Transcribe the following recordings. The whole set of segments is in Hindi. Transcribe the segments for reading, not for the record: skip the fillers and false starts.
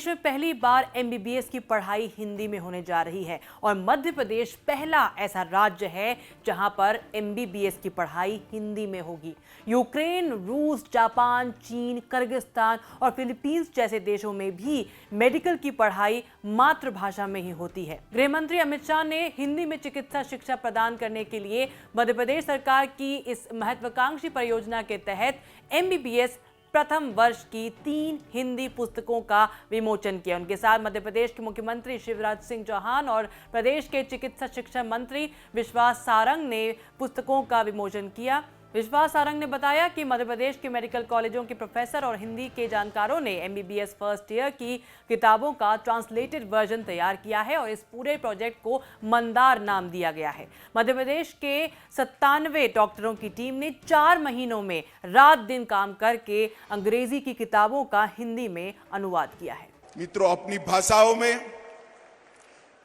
देश में पहली बार एमबीबीएस की पढ़ाई हिंदी में होने जा रही है और मध्य प्रदेश पहला ऐसा राज्य है जहां पर एमबीबीएस की पढ़ाई हिंदी में होगी। यूक्रेन, रूस, जापान, चीन, किर्गिस्तान और फिलीपींस जैसे देशों में भी मेडिकल की पढ़ाई मातृभाषा में ही होती है। गृह मंत्री अमित शाह ने हिंदी में चिकित्सा शिक्षा प्रदान करने के लिए मध्य प्रदेश सरकार की इस महत्वाकांक्षी परियोजना के तहत एमबीबीएस प्रथम वर्ष की 3 हिंदी पुस्तकों का विमोचन किया। उनके साथ मध्य प्रदेश के मुख्यमंत्री शिवराज सिंह चौहान और प्रदेश के चिकित्सा शिक्षा मंत्री विश्वास सारंग ने पुस्तकों का विमोचन किया। विश्वास सारंग ने बताया कि मध्य प्रदेश के मेडिकल कॉलेजों के प्रोफेसर और हिंदी के जानकारों ने एमबीबीएस फर्स्ट ईयर की किताबों का ट्रांसलेटेड वर्जन तैयार किया है और इस पूरे प्रोजेक्ट को मंदार नाम दिया गया है। मध्य प्रदेश के 97 डॉक्टरों की टीम ने 4 महीनों में रात दिन काम करके अंग्रेजी की किताबों का हिंदी में अनुवाद किया है। मित्रों, अपनी भाषाओं में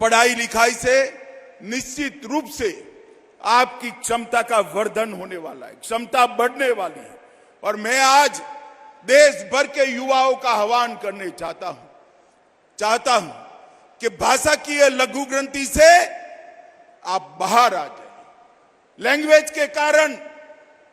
पढ़ाई लिखाई से निश्चित रूप से आपकी क्षमता का वर्धन होने वाला है, क्षमता बढ़ने वाली है। और मैं आज देश भर के युवाओं का आह्वान करने चाहता हूं कि भाषा की ये लघु ग्रंथि से आप बाहर आ जाए। लैंग्वेज के कारण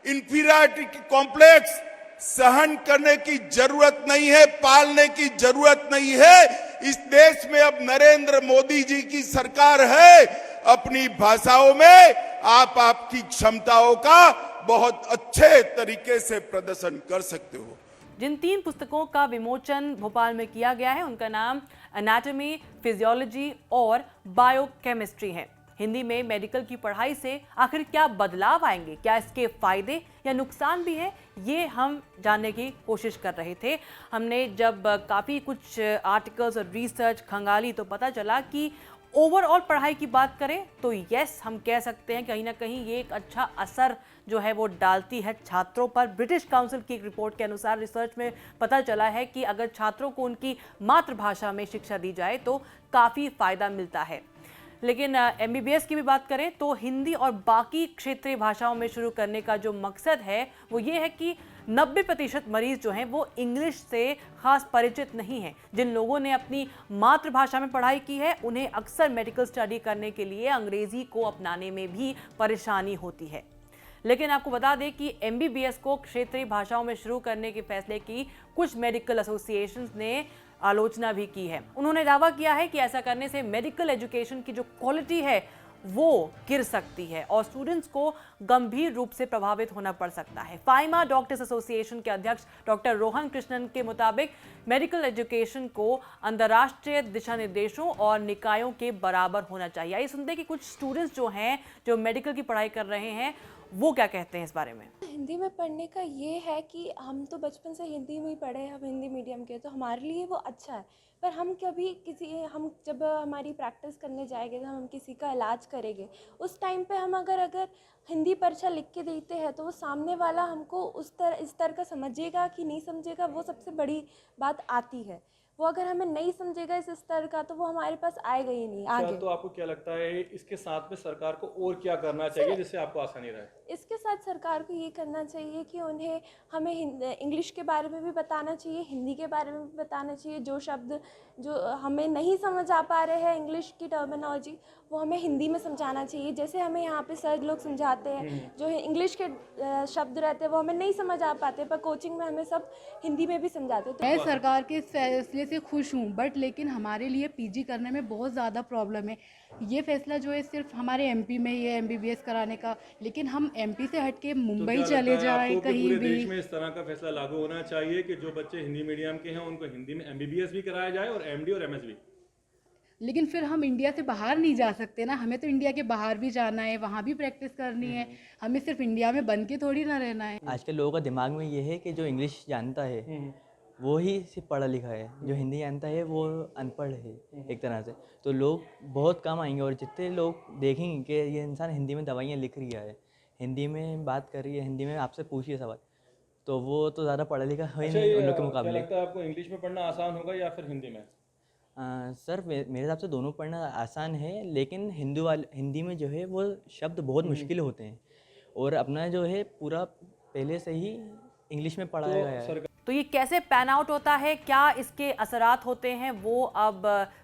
इंफीरियरिटी कॉम्प्लेक्स सहन करने की जरूरत नहीं है, पालने की जरूरत नहीं है। इस देश में अब नरेंद्र मोदी जी की सरकार है। अपनी भाषाओं में आप आपकी क्षमताओं का बहुत अच्छे तरीके से प्रदर्शन कर सकते हो। जिन 3 पुस्तकों का विमोचन भोपाल में किया गया है उनका नाम एनाटॉमी, फिजियोलॉजी और बायोकेमिस्ट्री है। हिंदी में मेडिकल की पढ़ाई से आखिर क्या बदलाव आएंगे, क्या इसके फायदे या नुकसान भी है, ये हम जानने की कोशिश कर रहे थे। हमने जब काफ़ी कुछ आर्टिकल्स और रिसर्च खंगाली तो पता चला कि ओवरऑल पढ़ाई की बात करें तो यस, हम कह सकते हैं कहीं ना कहीं ये एक अच्छा असर जो है वो डालती है छात्रों पर। ब्रिटिश काउंसिल की एक रिपोर्ट के अनुसार रिसर्च में पता चला है कि अगर छात्रों को उनकी मातृभाषा में शिक्षा दी जाए तो काफ़ी फायदा मिलता है। लेकिन एमबीबीएस की भी बात करें तो हिंदी और बाकी क्षेत्रीय भाषाओं में शुरू करने का जो मकसद है वो ये है कि 90% मरीज जो हैं वो इंग्लिश से खास परिचित नहीं हैं। जिन लोगों ने अपनी मातृभाषा में पढ़ाई की है उन्हें अक्सर मेडिकल स्टडी करने के लिए अंग्रेजी को अपनाने में भी परेशानी होती है। लेकिन आपको बता दें कि एमबीबीएस को क्षेत्रीय भाषाओं में शुरू करने के फैसले की कुछ मेडिकल एसोसिएशंस ने आलोचना भी की है। उन्होंने दावा किया है कि ऐसा करने से मेडिकल एजुकेशन की जो क्वालिटी है वो गिर सकती है और स्टूडेंट्स को गंभीर रूप से प्रभावित होना पड़ सकता है। फाइमा डॉक्टर्स एसोसिएशन के अध्यक्ष डॉक्टर रोहन कृष्णन के मुताबिक मेडिकल एजुकेशन को अंतर्राष्ट्रीय दिशा निर्देशों और निकायों के बराबर होना चाहिए। आइए सुनते हैं कि कुछ स्टूडेंट्स जो हैं जो मेडिकल की पढ़ाई कर रहे हैं वो क्या कहते हैं इस बारे में। हिंदी में पढ़ने का ये है कि हम तो बचपन से हिंदी में ही पढ़े हैं, हम हिंदी मीडियम के, तो हमारे लिए वो अच्छा है। पर हम जब हमारी प्रैक्टिस करने जाएंगे, जब हम किसी का इलाज करेंगे, उस टाइम पे हम अगर हिंदी पर्चा लिख के देते हैं तो वो सामने वाला हमको इस तरह का समझेगा कि नहीं समझेगा, वो सबसे बड़ी बात आती है। वो अगर हमें नहीं समझेगा इस स्तर का तो वो हमारे पास आएगा ही नहीं आगे। तो आपको क्या लगता है इसके साथ में सरकार को और क्या करना चाहिए जिससे आपको आसानी रहे? इसके साथ सरकार को ये करना चाहिए कि हमें इंग्लिश के बारे में भी बताना चाहिए, हिंदी के बारे में भी बताना चाहिए। जो शब्द जो हमें नहीं समझ आ पा रहे हैं इंग्लिश की टर्मिनोलॉजी, वो हमें हिंदी में समझाना चाहिए। जैसे हमें यहाँ पे सर लोग समझाते हैं, जो इंग्लिश के शब्द रहते हैं वो हमें नहीं समझ आ पाते, पर कोचिंग में हमें सब हिंदी में भी समझाते हैं। मैं सरकार के इस फैसले से खुश हूँ, बट लेकिन हमारे लिए पीजी करने में बहुत ज़्यादा प्रॉब्लम है। ये फैसला जो है सिर्फ हमारे एमपी में ही है एमबीबीएस कराने का, लेकिन हम एमपी से हट के मुंबई चले जाएं कहीं भी। देश में इस तरह का फैसला लागू होना चाहिए कि जो बच्चे हिंदी मीडियम के हैं उनको हिंदी में एमबीबीएस भी कराया जाए और एमडी और एमएस भी। लेकिन फिर हम इंडिया से बाहर नहीं जा सकते ना, हमें तो इंडिया के बाहर भी जाना है, वहाँ भी प्रैक्टिस करनी है। हमें सिर्फ इंडिया में बन के थोड़ी ना रहना है। आजकल लोगों का दिमाग में ये है कि जो इंग्लिश जानता है वो ही सिर्फ पढ़ा लिखा है, जो हिंदी जानता है वो अनपढ़ है एक तरह से। तो लोग बहुत कम आएंगे और जितने लोग देखेंगे कि ये इंसान हिंदी में दवाइयाँ लिख रही है, हिंदी में बात कर रही है, हिंदी में आपसे पूछिए सवाल, तो वो तो ज़्यादा पढ़ा लिखा है नहीं उन लोग के मुकाबले। क्या लगता है आपको इंग्लिश में पढ़ना आसान होगा या फिर हिंदी में? सर मेरे हिसाब से दोनों पढ़ना आसान है, लेकिन हिंदी में जो है वो शब्द बहुत मुश्किल होते हैं और अपना जो है पूरा पहले से ही इंग्लिश में पढ़ाया गया है। तो ये कैसे पैन आउट होता है, क्या इसके असरात होते हैं, वो अब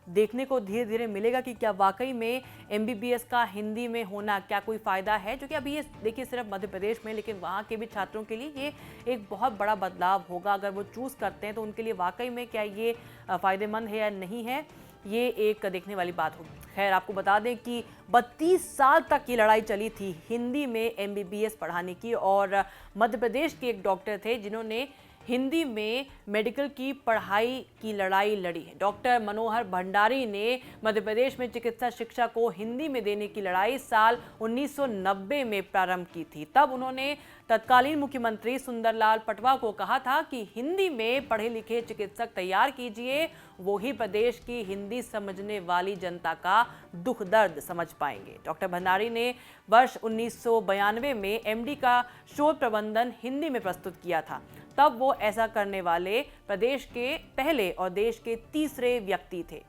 देखने को धीरे धीरे मिलेगा कि क्या वाकई में MBBS का हिंदी में होना क्या कोई फ़ायदा है। जो कि अभी ये देखिए सिर्फ मध्य प्रदेश में, लेकिन वहाँ के भी छात्रों के लिए ये एक बहुत बड़ा बदलाव होगा। अगर वो चूज़ करते हैं तो उनके लिए वाकई में क्या ये फ़ायदेमंद है या नहीं है, ये एक देखने वाली बात होगी। खैर, आपको बता दें कि 32 साल तक ये लड़ाई चली थी हिंदी में MBBS पढ़ाने की, और मध्य प्रदेश के एक डॉक्टर थे जिन्होंने हिंदी में मेडिकल की पढ़ाई की लड़ाई लड़ी है। डॉक्टर मनोहर भंडारी ने मध्य प्रदेश में चिकित्सा शिक्षा को हिंदी में देने की लड़ाई साल 1990 में प्रारंभ की थी। तब उन्होंने तत्कालीन मुख्यमंत्री सुंदरलाल पटवा को कहा था कि हिंदी में पढ़े लिखे चिकित्सक तैयार कीजिए, वो ही प्रदेश की हिंदी समझने वाली जनता का दुख दर्द समझ पाएंगे। डॉक्टर भंडारी ने वर्ष 1992 में MD का शोध प्रबंधन हिंदी में प्रस्तुत किया था। तब वो ऐसा करने वाले प्रदेश के पहले और देश के तीसरे व्यक्ति थे।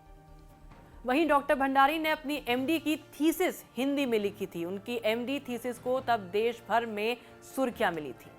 वहीं डॉक्टर भंडारी ने अपनी MD की थीसिस हिंदी में लिखी थी। उनकी MD थीसिस को तब देश भर में सुर्खियां मिली थी।